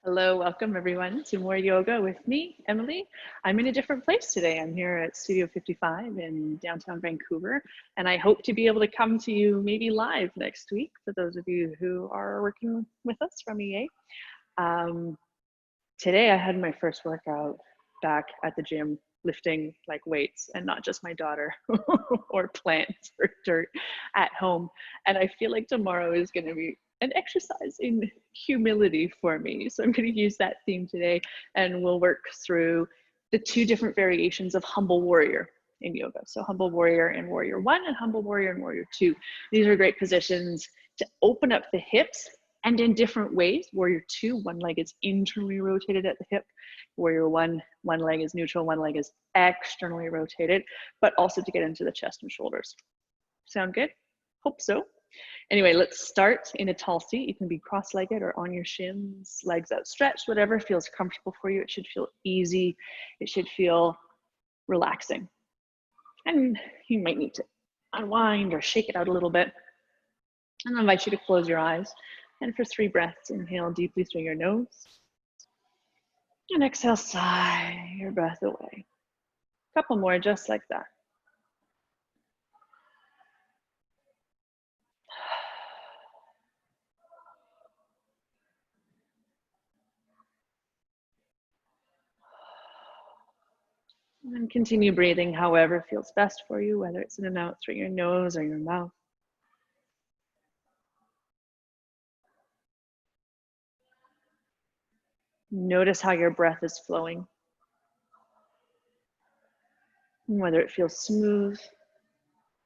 Hello, welcome everyone to more yoga with me, Emily. I'm in a different place today. I'm here at Studio 55 in downtown Vancouver, and I hope to be able to come to you maybe live next week for those of you who are working with us from EA. Today I had my first workout back at the gym, lifting like weights and not just my daughter or plants or dirt at home. And I feel like tomorrow is going to be an exercise in humility for me. So I'm going to use that theme today, and we'll work through the two different variations of humble warrior in yoga. So humble warrior in warrior one and humble warrior in warrior two. These are great positions to open up the hips, and in different ways. Warrior two, one leg is internally rotated at the hip. Warrior one leg is neutral, one leg is externally rotated, but also to get into the chest and shoulders. Sound good? Hope so. Anyway, let's start in a tall seat. You can be cross-legged or on your shins, legs outstretched, whatever feels comfortable for you. It should feel easy. It should feel relaxing. And you might need to unwind or shake it out a little bit. And I invite you to close your eyes. And for 3 breaths, inhale deeply through your nose. And exhale, sigh your breath away. A couple more just like that. And continue breathing however feels best for you, whether it's in and out through your nose or your mouth. Notice how your breath is flowing. And whether it feels smooth,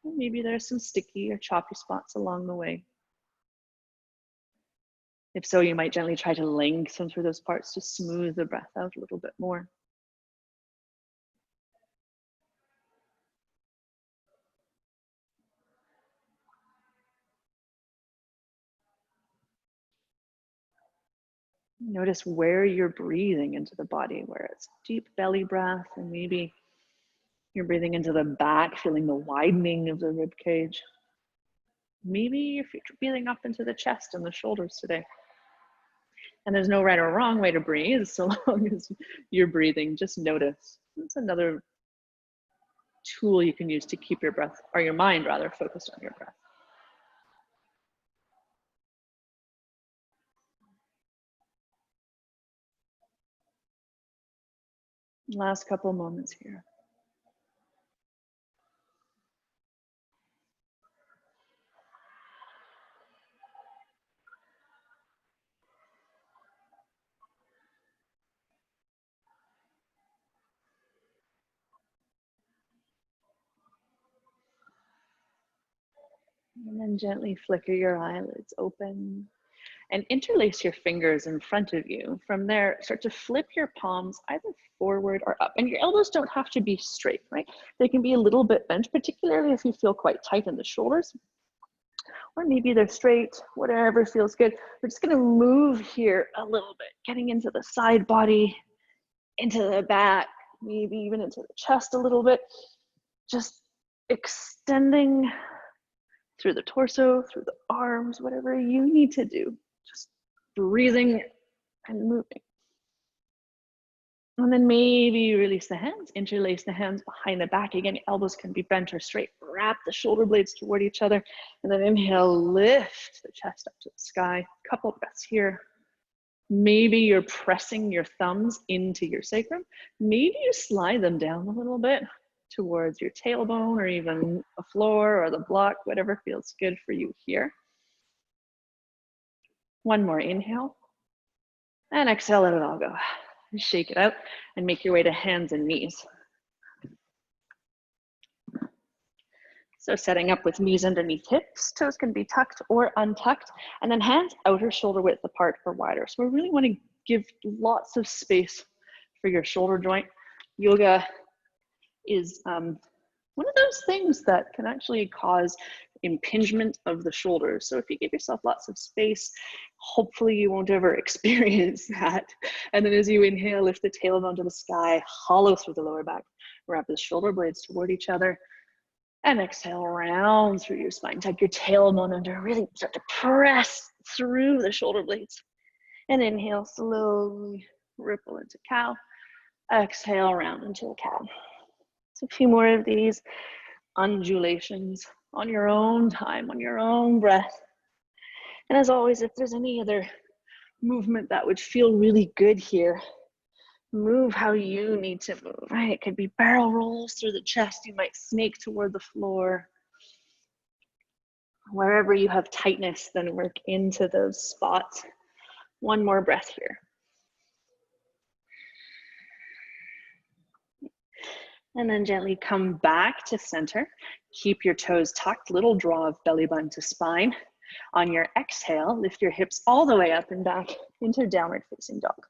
or maybe there's some sticky or choppy spots along the way. If so, you might gently try to lengthen through those parts to smooth the breath out a little bit more. Notice where you're breathing into the body, where it's deep belly breath, and maybe you're breathing into the back, feeling the widening of the rib cage. Maybe you're breathing up into the chest and the shoulders today. And there's no right or wrong way to breathe, so long as you're breathing, just notice. It's another tool you can use to keep your breath, or your mind rather, focused on your breath. Last couple moments here. And then gently flicker your eyelids open and interlace your fingers in front of you. From there, start to flip your palms either forward or up. And your elbows don't have to be straight, right? They can be a little bit bent, particularly if you feel quite tight in the shoulders. Or maybe they're straight, whatever feels good. We're just gonna move here a little bit, getting into the side body, into the back, maybe even into the chest a little bit. Just extending through the torso, through the arms, whatever you need to do. Just breathing and moving. And then maybe you release the hands, interlace the hands behind the back. Again, elbows can be bent or straight. Wrap the shoulder blades toward each other. And then inhale, lift the chest up to the sky. Couple breaths here. Maybe you're pressing your thumbs into your sacrum. Maybe you slide them down a little bit towards your tailbone or even the floor or the block, whatever feels good for you here. One more inhale. And exhale, let it all go. Shake it out and make your way to hands and knees. So setting up with knees underneath hips, toes can be tucked or untucked, and then hands outer shoulder width apart or wider. So we really want to give lots of space for your shoulder joint. Yoga is one of those things that can actually cause impingement of the shoulders. So if you give yourself lots of space, hopefully you won't ever experience that. And then as you inhale, lift the tailbone to the sky, hollow through the lower back, wrap the shoulder blades toward each other, and exhale, round through your spine. Tuck your tailbone under, really start to press through the shoulder blades. And inhale, slowly ripple into cow. Exhale, round into a cow. So a few more of these undulations on your own time, on your own breath. And as always, if there's any other movement that would feel really good here, move how you need to move, right? It could be barrel rolls through the chest. You might snake toward the floor. Wherever you have tightness, then work into those spots. One more breath here. And then gently come back to center. Keep your toes tucked, little draw of belly button to spine. On your exhale, lift your hips all the way up and back into downward facing dog.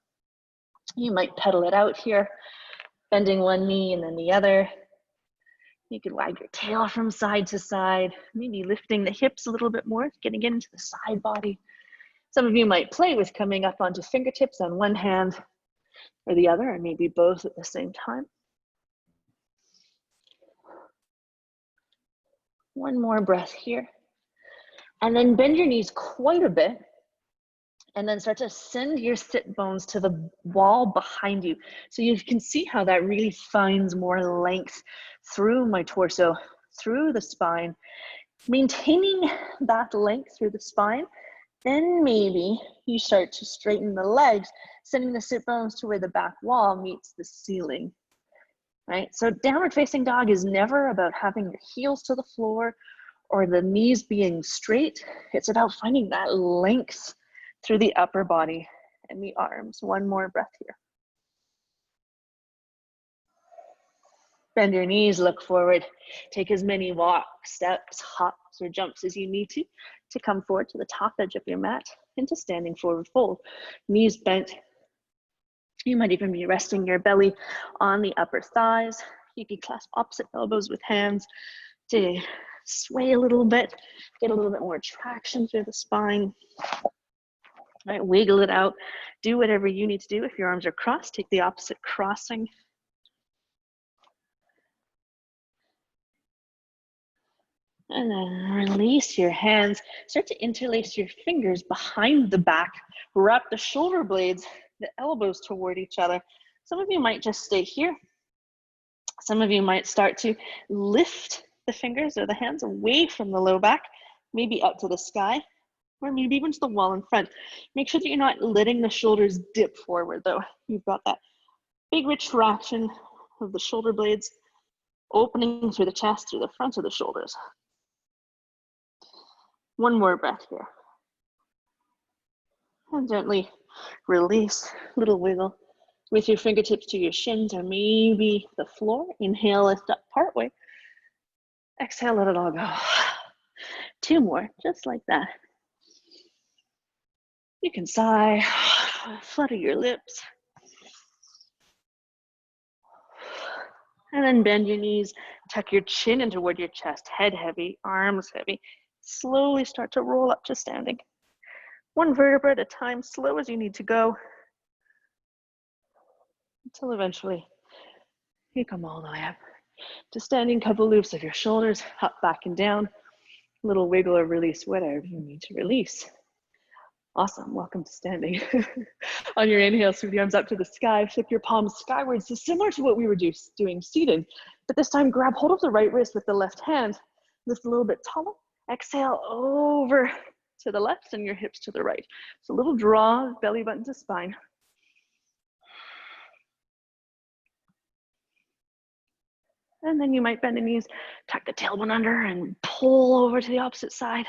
You might pedal it out here, bending one knee and then the other. You can wag your tail from side to side, maybe lifting the hips a little bit more, getting into the side body. Some of you might play with coming up onto fingertips on one hand or the other, or maybe both at the same time. One more breath here. And then bend your knees quite a bit. And then start to send your sit bones to the wall behind you. So you can see how that really finds more length through my torso, through the spine. Maintaining that length through the spine, then maybe you start to straighten the legs, sending the sit bones to where the back wall meets the ceiling, right? So downward facing dog is never about having your heels to the floor or the knees being straight. It's about finding that length through the upper body and the arms. One more breath here. Bend your knees, look forward. Take as many walks, steps, hops, or jumps as you need to come forward to the top edge of your mat into standing forward fold. Knees bent. You might even be resting your belly on the upper thighs. You can clasp opposite elbows with hands to sway a little bit, get a little bit more traction through the spine. Right, wiggle it out. Do whatever you need to do. If your arms are crossed, take the opposite crossing. And then release your hands. Start to interlace your fingers behind the back. Wrap the shoulder blades, the elbows toward each other. Some of you might just stay here. Some of you might start to lift the fingers or the hands away from the low back, maybe up to the sky, or maybe even to the wall in front. Make sure that you're not letting the shoulders dip forward though. You've got that big retraction of the shoulder blades, opening through the chest, through the front of the shoulders. One more breath here. And gently release, little wiggle with your fingertips to your shins or maybe the floor. Inhale, lift up partway. Exhale, let it all go. Two more, just like that. You can sigh, flutter your lips. And then bend your knees, tuck your chin in toward your chest, head heavy, arms heavy. Slowly start to roll up to standing. One vertebra at a time, slow as you need to go, until eventually you come all the way up to standing. Couple loops of your shoulders, up, back, and down. Little wiggle or release, whatever you need to release. Awesome, welcome to standing. On your inhale, sweep the arms up to the sky, flip your palms skywards. So similar to what we were doing seated, but this time grab hold of the right wrist with the left hand, lift a little bit taller. Exhale over to the left and your hips to the right. So a little draw, belly button to spine. And then you might bend the knees, tuck the tailbone under and pull over to the opposite side.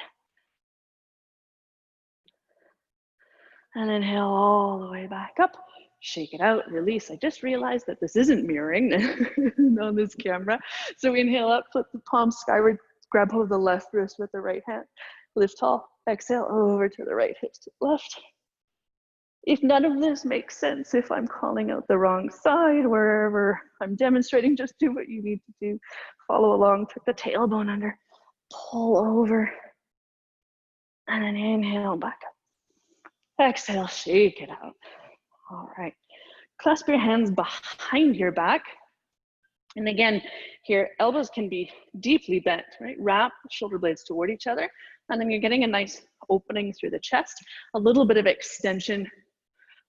And inhale all the way back up. Shake it out, release. I just realized that this isn't mirroring on this camera. So inhale up, flip the palms skyward, grab hold of the left wrist with the right hand. Lift tall, exhale over to the right, hips to the left. If none of this makes sense, if I'm calling out the wrong side, wherever I'm demonstrating, just do what you need to do. Follow along, tuck the tailbone under, pull over, and then inhale back up. Exhale, shake it out. All right, clasp your hands behind your back. And again, here, elbows can be deeply bent, right? Wrap the shoulder blades toward each other, and then you're getting a nice opening through the chest, a little bit of extension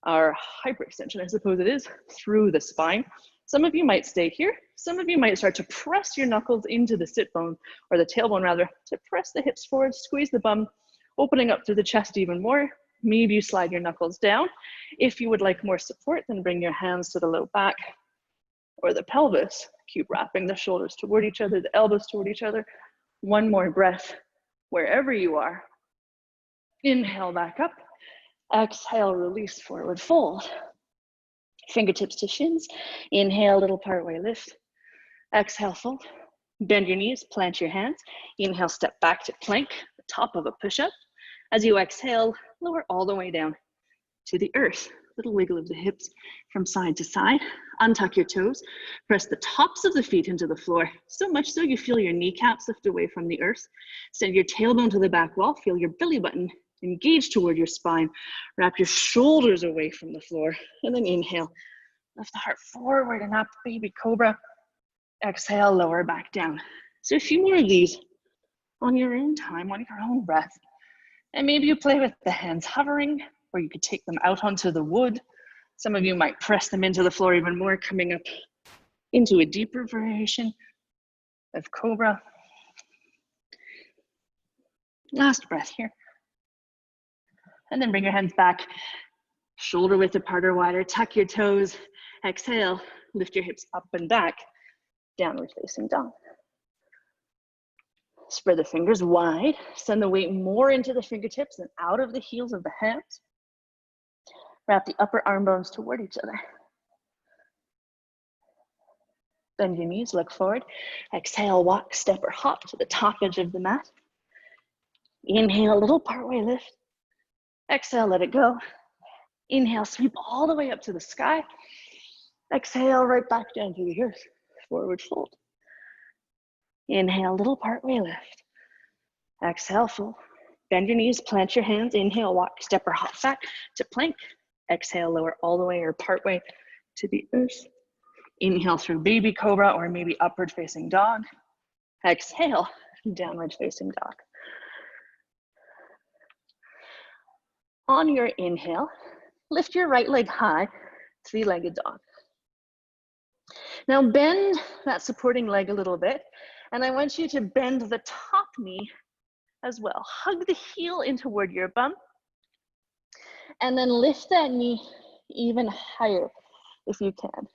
our hyperextension, I suppose it is, through the spine. Some of you might stay here. Some of you might start to press your knuckles into the sit bone, or the tailbone rather, to press the hips forward, squeeze the bum, opening up through the chest even more. Maybe you slide your knuckles down. If you would like more support, then bring your hands to the low back or the pelvis. Keep wrapping the shoulders toward each other, the elbows toward each other. One more breath wherever you are. Inhale back up. Exhale, release, forward fold. Fingertips to shins. Inhale, little partway lift. Exhale, fold. Bend your knees, plant your hands. Inhale, step back to plank, the top of a push-up. As you exhale, lower all the way down to the earth. Little wiggle of the hips from side to side. Untuck your toes. Press the tops of the feet into the floor, so much so you feel your kneecaps lift away from the earth. Send your tailbone to the back wall. Feel your belly button engage toward your spine. Wrap your shoulders away from the floor. And then inhale. Lift the heart forward and up, baby cobra. Exhale, lower back down. So a few more of these on your own time, on your own breath. And maybe you play with the hands hovering, or you could take them out onto the wood. Some of you might press them into the floor even more, coming up into a deeper variation of cobra. Last breath here. And then bring your hands back, shoulder width apart or wider, tuck your toes, exhale, lift your hips up and back, downward facing dog. Spread the fingers wide, send the weight more into the fingertips and out of the heels of the hands. Wrap the upper arm bones toward each other. Bend your knees, look forward. Exhale, walk, step, or hop to the top edge of the mat. Inhale, little partway lift. Exhale, let it go. Inhale, sweep all the way up to the sky. Exhale, right back down to the earth. Forward fold. Inhale, little partway lift. Exhale, fold. Bend your knees, plant your hands. Inhale, walk, step, or hop back to plank. Exhale, lower all the way or partway to the earth. Inhale through baby cobra or maybe upward facing dog. Exhale, downward facing dog. On your inhale, lift your right leg high, three-legged dog. Now bend that supporting leg a little bit, and I want you to bend the top knee as well. Hug the heel in toward your bum, and then lift that knee even higher if you can.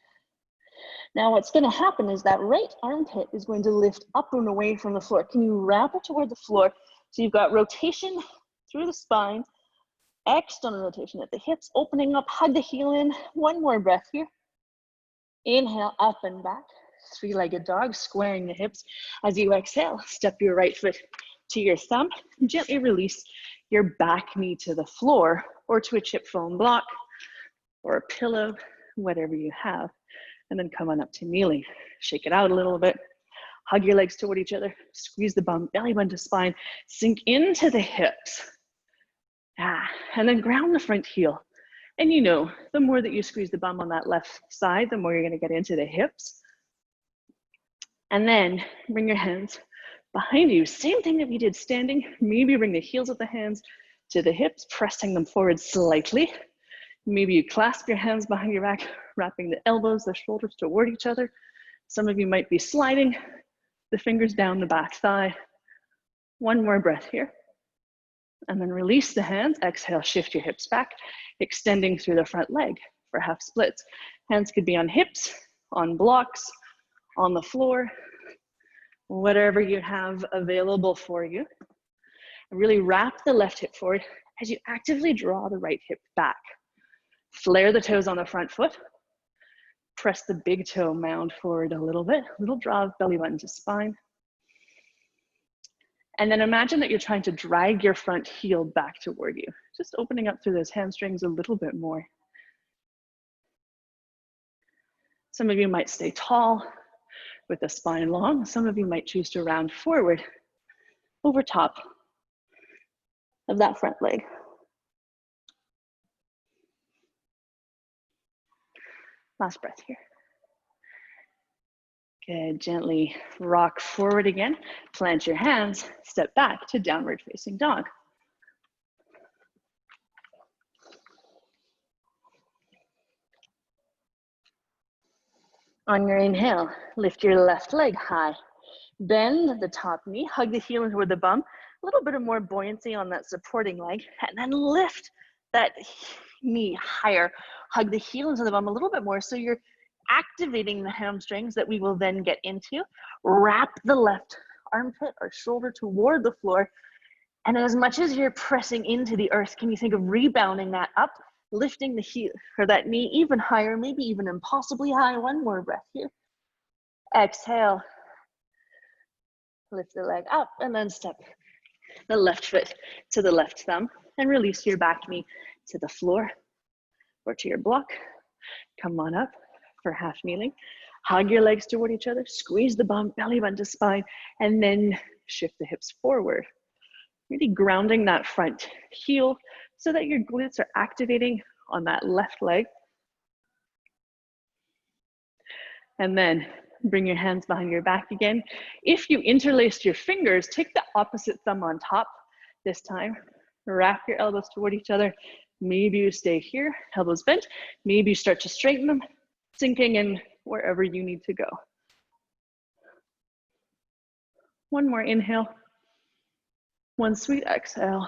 Now what's going to happen is that right armpit is going to lift up and away from the floor. Can you wrap it toward the floor? So you've got rotation through the spine, external rotation at the hips, opening up, hug the heel in. One more breath here. Inhale, up and back, three-legged dog, squaring the hips. As you exhale, step your right foot to your thumb, gently release your back knee to the floor or to a chip foam block or a pillow, whatever you have. And then come on up to kneeling. Shake it out a little bit. Hug your legs toward each other. Squeeze the bum, belly button to spine. Sink into the hips. And then ground the front heel. And you know, the more that you squeeze the bum on that left side, the more you're gonna get into the hips. And then bring your hands behind you. Same thing that we did standing. Maybe bring the heels of the hands to the hips, pressing them forward slightly. Maybe you clasp your hands behind your back, wrapping the elbows, the shoulders toward each other. Some of you might be sliding the fingers down the back thigh. One more breath here. And then release the hands. Exhale, shift your hips back, extending through the front leg for half splits. Hands could be on hips, on blocks, on the floor, whatever you have available for you. And really wrap the left hip forward as you actively draw the right hip back. Flare the toes on the front foot. Press the big toe mound forward a little bit. Little draw of belly button to spine. And then imagine that you're trying to drag your front heel back toward you. Just opening up through those hamstrings a little bit more. Some of you might stay tall with the spine long. Some of you might choose to round forward over top of that front leg. Last breath here. Good, gently rock forward again. Plant your hands, step back to downward facing dog. On your inhale, lift your left leg high. Bend the top knee, hug the heel toward the bum. A little bit of more buoyancy on that supporting leg, and then lift that knee higher. Hug the heel into the bum a little bit more so you're activating the hamstrings that we will then get into. Wrap the left armpit or shoulder toward the floor. And as much as you're pressing into the earth, can you think of rebounding that up, lifting the heel or that knee even higher, maybe even impossibly high. One more breath here. Exhale. Lift the leg up and then step the left foot to the left thumb and release your back knee to the floor or to your block. Come on up for half kneeling. Hug your legs toward each other, squeeze the bum, belly button to spine, and then shift the hips forward. Really grounding that front heel so that your glutes are activating on that left leg. And then bring your hands behind your back again. If you interlaced your fingers, take the opposite thumb on top this time. Wrap your elbows toward each other. Maybe you stay here, elbows bent. Maybe you start to straighten them, sinking in wherever you need to go. One more inhale. One sweet exhale.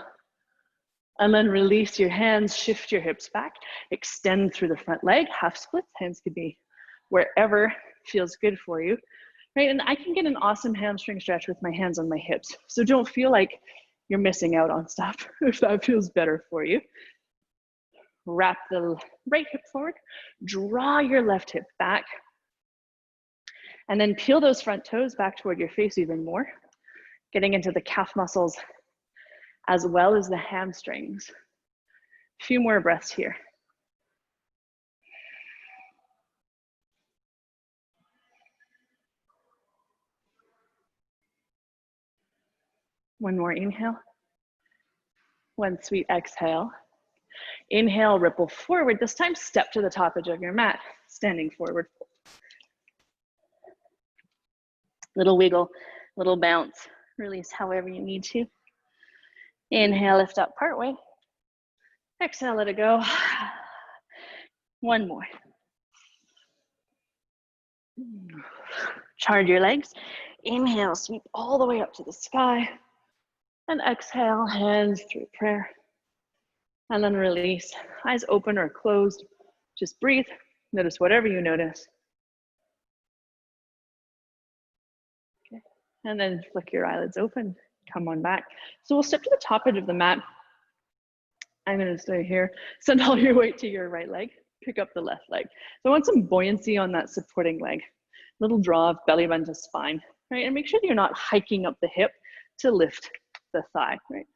And then release your hands, shift your hips back, extend through the front leg, half splits. Hands could be wherever feels good for you, right? And I can get an awesome hamstring stretch with my hands on my hips. So don't feel like you're missing out on stuff if that feels better for you. Wrap the right hip forward, draw your left hip back, and then peel those front toes back toward your face even more, getting into the calf muscles as well as the hamstrings. A few more breaths here. One more inhale. One sweet exhale. Inhale, ripple forward. This time, step to the top edge of your mat, standing forward. Little wiggle, little bounce. Release however you need to. Inhale, lift up partway. Exhale, let it go. One more. Charge your legs. Inhale, sweep all the way up to the sky. And exhale, hands through prayer. And then release. Eyes open or closed. Just breathe. Notice whatever you notice. Okay. And then flick your eyelids open. Come on back. So we'll step to the top edge of the mat. I'm going to stay here. Send all your weight to your right leg. Pick up the left leg. So I want some buoyancy on that supporting leg. Little draw of belly button to spine, right? And make sure that you're not hiking up the hip to lift the thigh, right?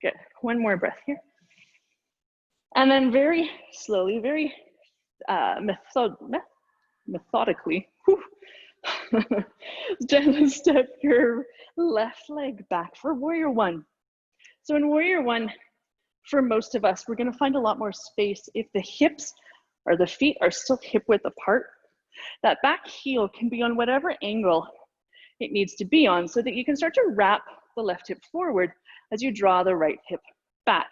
Good. One more breath here. And then very slowly, very methodically, gently step your left leg back for warrior one. So in warrior one, for most of us, we're going to find a lot more space if the hips or the feet are still hip width apart. That back heel can be on whatever angle it needs to be on so that you can start to wrap the left hip forward as you draw the right hip back.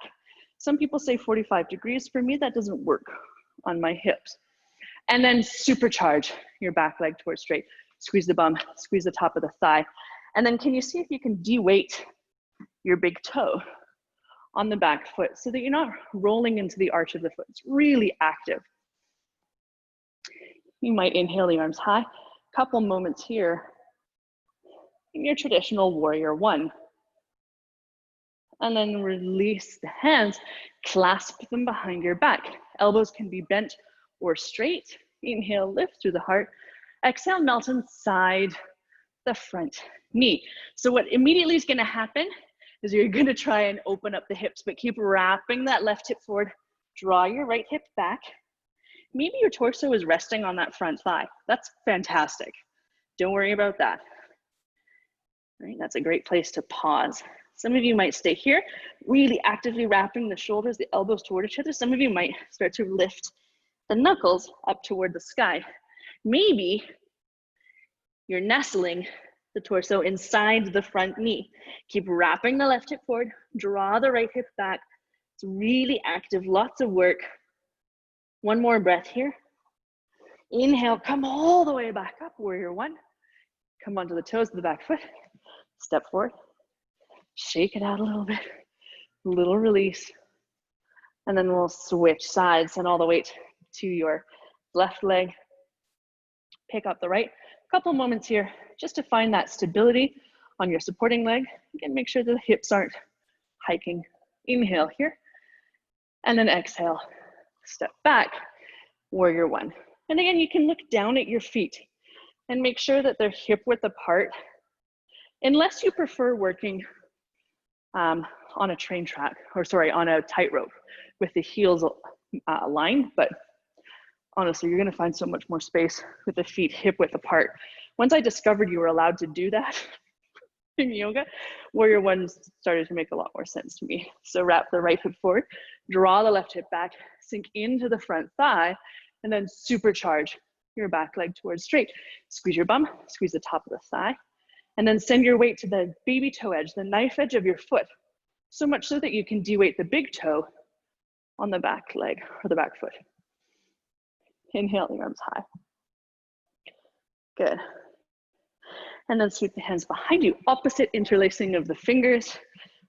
Some people say 45 degrees. For me, that doesn't work on my hips. And then supercharge your back leg towards straight. Squeeze the bum, squeeze the top of the thigh. And then can you see if you can de-weight your big toe on the back foot so that you're not rolling into the arch of the foot. It's really active. You might inhale the arms high. Couple moments here in your traditional warrior one. And then release the hands, clasp them behind your back. Elbows can be bent or straight. Inhale, lift through the heart. Exhale, melt inside the front knee. So what immediately is gonna happen is you're gonna try and open up the hips, but keep wrapping that left hip forward. Draw your right hip back. Maybe your torso is resting on that front thigh. That's fantastic. Don't worry about that. Right? That's a great place to pause. Some of you might stay here, really actively wrapping the shoulders, the elbows toward each other. Some of you might start to lift the knuckles up toward the sky. Maybe you're nestling the torso inside the front knee. Keep wrapping the left hip forward, draw the right hip back. It's really active, lots of work. One more breath here. Inhale, come all the way back up, warrior one. Come onto the toes of the back foot. Step forward. Shake it out a little bit. Little release. And then we'll switch sides, send all the weight to your left leg. Pick up the right. A couple moments here just to find that stability on your supporting leg. Again, make sure the hips aren't hiking. Inhale here. And then exhale. Step back, warrior one. And again, you can look down at your feet and make sure that they're hip width apart, unless you prefer working on a train track, or sorry, on a tightrope with the heels aligned. But honestly, you're gonna find so much more space with the feet hip width apart. Once I discovered you were allowed to do that in yoga, warrior one started to make a lot more sense to me. So wrap the right hip forward, draw the left hip back, sink into the front thigh, and then supercharge your back leg towards straight. Squeeze your bum, squeeze the top of the thigh, and then send your weight to the baby toe edge, the knife edge of your foot, so much so that you can de-weight the big toe on the back leg or the back foot. Inhale, the arms high. Good. And then sweep the hands behind you, opposite interlacing of the fingers.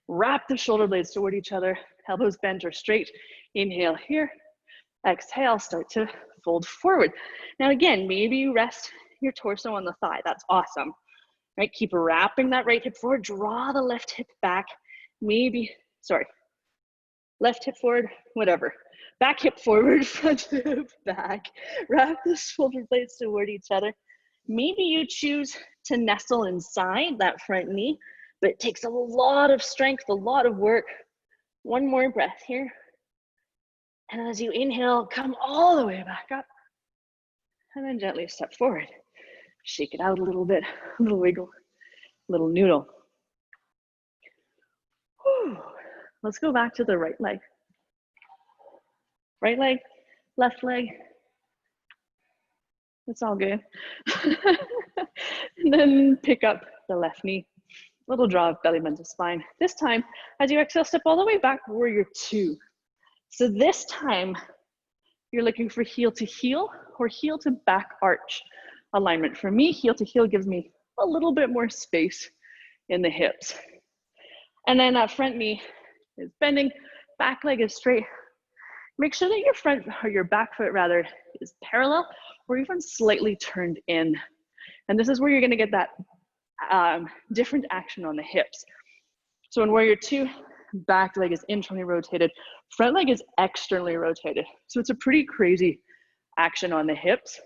Wrap the shoulder blades toward each other, elbows bent or straight. Inhale here. Exhale, start to fold forward. Now again, maybe you rest your torso on the thigh. That's awesome, right? Keep wrapping that right hip forward. Draw the left hip back. Left hip forward, whatever. Back hip forward, front hip back. Wrap the shoulder blades toward each other. Maybe you choose to nestle inside that front knee, but it takes a lot of strength, a lot of work. One more breath here. And as you inhale, come all the way back up. And then gently step forward. Shake it out a little bit, a little wiggle, a little noodle. Whew. Let's go back to the right leg. Right leg, left leg. It's all good. And then pick up the left knee. Little draw of belly bend to spine. This time, as you exhale, step all the way back, warrior two. So this time, you're looking for heel to heel or heel to back arch alignment. For me, heel to heel gives me a little bit more space in the hips. And then that front knee is bending, back leg is straight. Make sure that your front, or your back foot rather, is parallel or even slightly turned in. And this is where you're gonna get that different action on the hips. So in warrior two, back leg is internally rotated, front leg is externally rotated. So it's a pretty crazy action on the hips.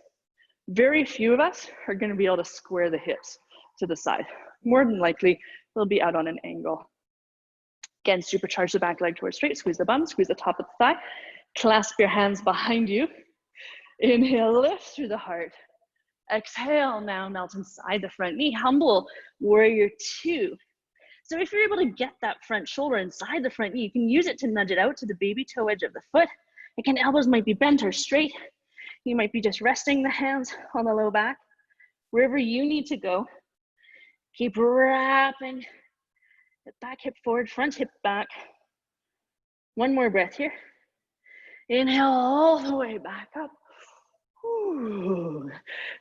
Very few of us are gonna be able to square the hips to the side. More than likely, they'll be out on an angle. Again, supercharge the back leg towards straight, squeeze the bum, squeeze the top of the thigh, clasp your hands behind you. Inhale, lift through the heart. Exhale, now melt inside the front knee, humble, warrior two. So if you're able to get that front shoulder inside the front knee, you can use it to nudge it out to the baby toe edge of the foot. Again, elbows might be bent or straight. You might be just resting the hands on the low back. Wherever you need to go, keep wrapping the back hip forward, front hip back. One more breath here. Inhale all the way back up. Ooh.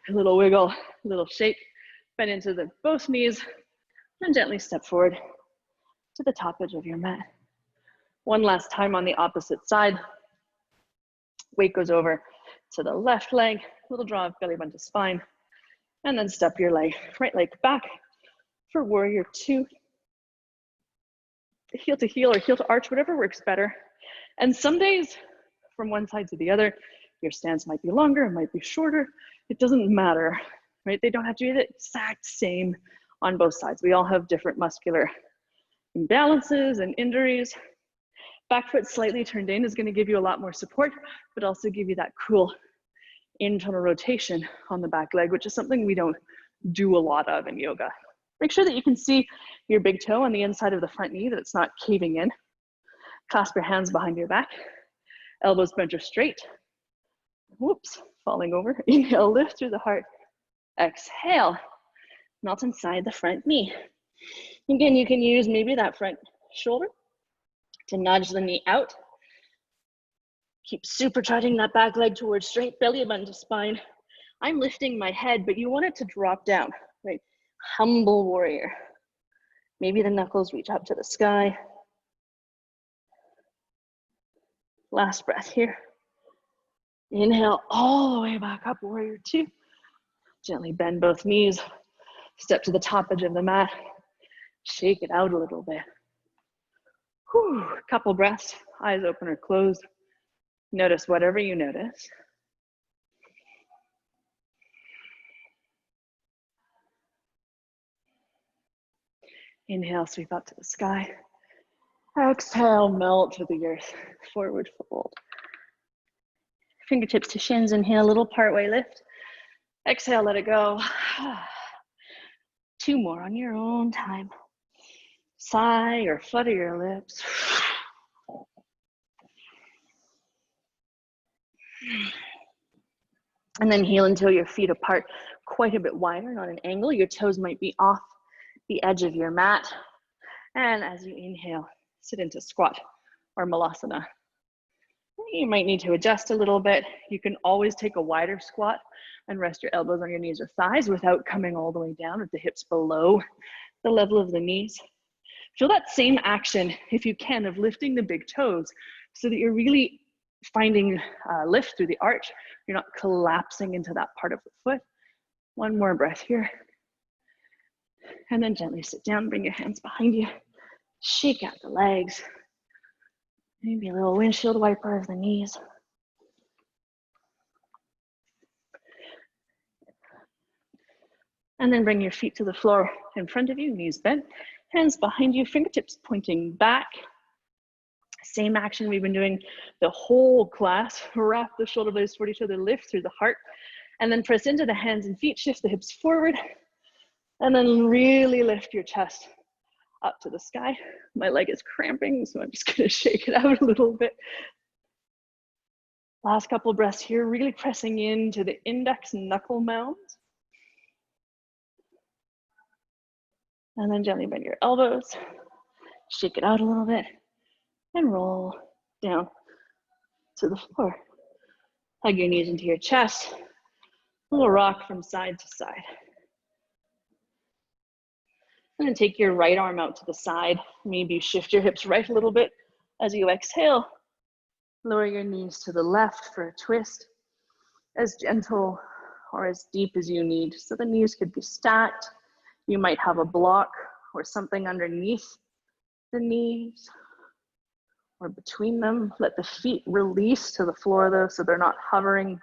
A little wiggle, a little shake. Bend into both knees and gently step forward to the top edge of your mat. One last time on the opposite side. Weight goes over to the left leg, little draw of belly button to spine, and then step your right leg back for warrior two. Heel to heel or heel to arch, whatever works better. And some days, from one side to the other, your stance might be longer, it might be shorter. It doesn't matter, right? They don't have to be the exact same on both sides. We all have different muscular imbalances and injuries. Back foot slightly turned in is going to give you a lot more support, but also give you that cool internal rotation on the back leg, which is something we don't do a lot of in yoga. Make sure that you can see your big toe on the inside of the front knee, that it's not caving in. Clasp your hands behind your back. Elbows bent or straight. Whoops, falling over. Inhale, lift through the heart. Exhale, melt inside the front knee. Again, you can use maybe that front shoulder to nudge the knee out. Keep supercharging that back leg towards straight, belly button to spine. I'm lifting my head, but you want it to drop down, right? Humble warrior. Maybe the knuckles reach up to the sky. Last breath here. Inhale all the way back up, warrior two. Gently bend both knees. Step to the top edge of the mat. Shake it out a little bit. Whew, couple breaths, eyes open or closed. Notice whatever you notice. Inhale, sweep up to the sky. Exhale, melt to the earth, forward fold. Fingertips to shins, inhale, little partway lift. Exhale, let it go. 2 more on your own time. Sigh or flutter your lips. And then heel until your feet apart quite a bit wider, not an angle. Your toes might be off the edge of your mat. And as you inhale, sit into squat or malasana. You might need to adjust a little bit. You can always take a wider squat and rest your elbows on your knees or thighs without coming all the way down with the hips below the level of the knees. Feel that same action, if you can, of lifting the big toes so that you're really finding lift through the arch. You're not collapsing into that part of the foot. One more breath here. And then gently sit down, bring your hands behind you. Shake out the legs. Maybe a little windshield wiper of the knees. And then bring your feet to the floor in front of you, knees bent, hands behind you, fingertips pointing back. Same action we've been doing the whole class. Wrap the shoulder blades toward each other, lift through the heart, and then press into the hands and feet, shift the hips forward, and then really lift your chest up to the sky. My leg is cramping, so I'm just gonna shake it out a little bit. Last couple of breaths here, really pressing into the index knuckle mounds. And then gently bend your elbows, shake it out a little bit, and roll down to the floor. Hug your knees into your chest, a little rock from side to side. And then take your right arm out to the side. Maybe shift your hips right a little bit as you exhale. Lower your knees to the left for a twist, as gentle or as deep as you need. So the knees could be stacked. You might have a block or something underneath the knees or between them. Let the feet release to the floor though, so they're not hovering.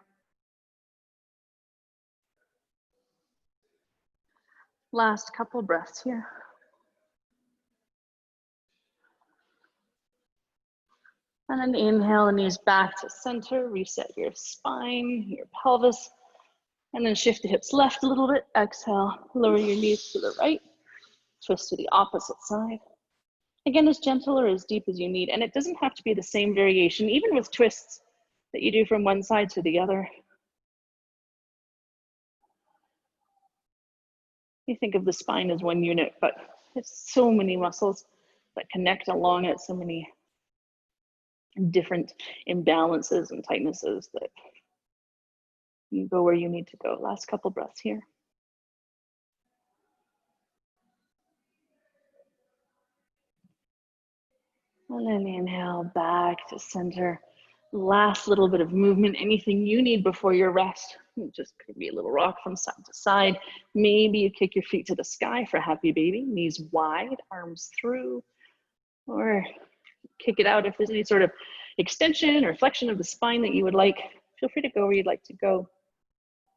Last couple breaths here. And then inhale the knees back to center, reset your spine, your pelvis, and then shift the hips left a little bit. Exhale, lower your knees to the right, twist to the opposite side. Again, as gentle or as deep as you need, and it doesn't have to be the same variation, even with twists that you do from one side to the other. You think of the spine as one unit, but it's so many muscles that connect along it, so many different imbalances and tightnesses that you go where you need to go. Last couple breaths here. And then inhale back to center. Last little bit of movement, anything you need before your rest. Just could be a little rock from side to side. Maybe you kick your feet to the sky for happy baby, knees wide, arms through, or kick it out if there's any sort of extension or flexion of the spine that you would like. Feel free to go where you'd like to go.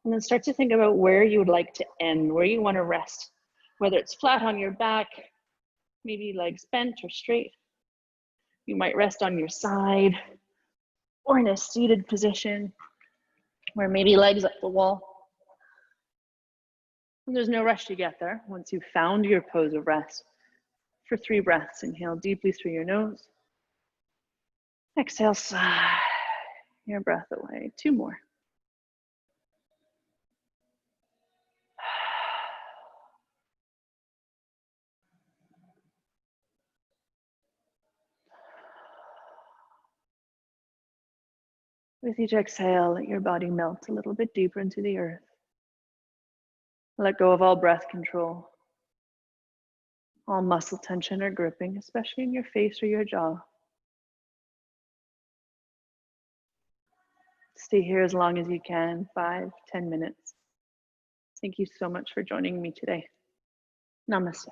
And then start to think about where you would like to end, where you want to rest, whether it's flat on your back, maybe legs bent or straight. You might rest on your side or in a seated position where maybe legs up the wall. And there's no rush to get there once you've found your pose of rest. For 3 breaths, inhale deeply through your nose. Exhale, sigh your breath away. 2 more. With each exhale, let your body melt a little bit deeper into the earth. Let go of all breath control, all muscle tension or gripping, especially in your face or your jaw. Stay here as long as you can, 5, 10 minutes. Thank you so much for joining me today. Namaste.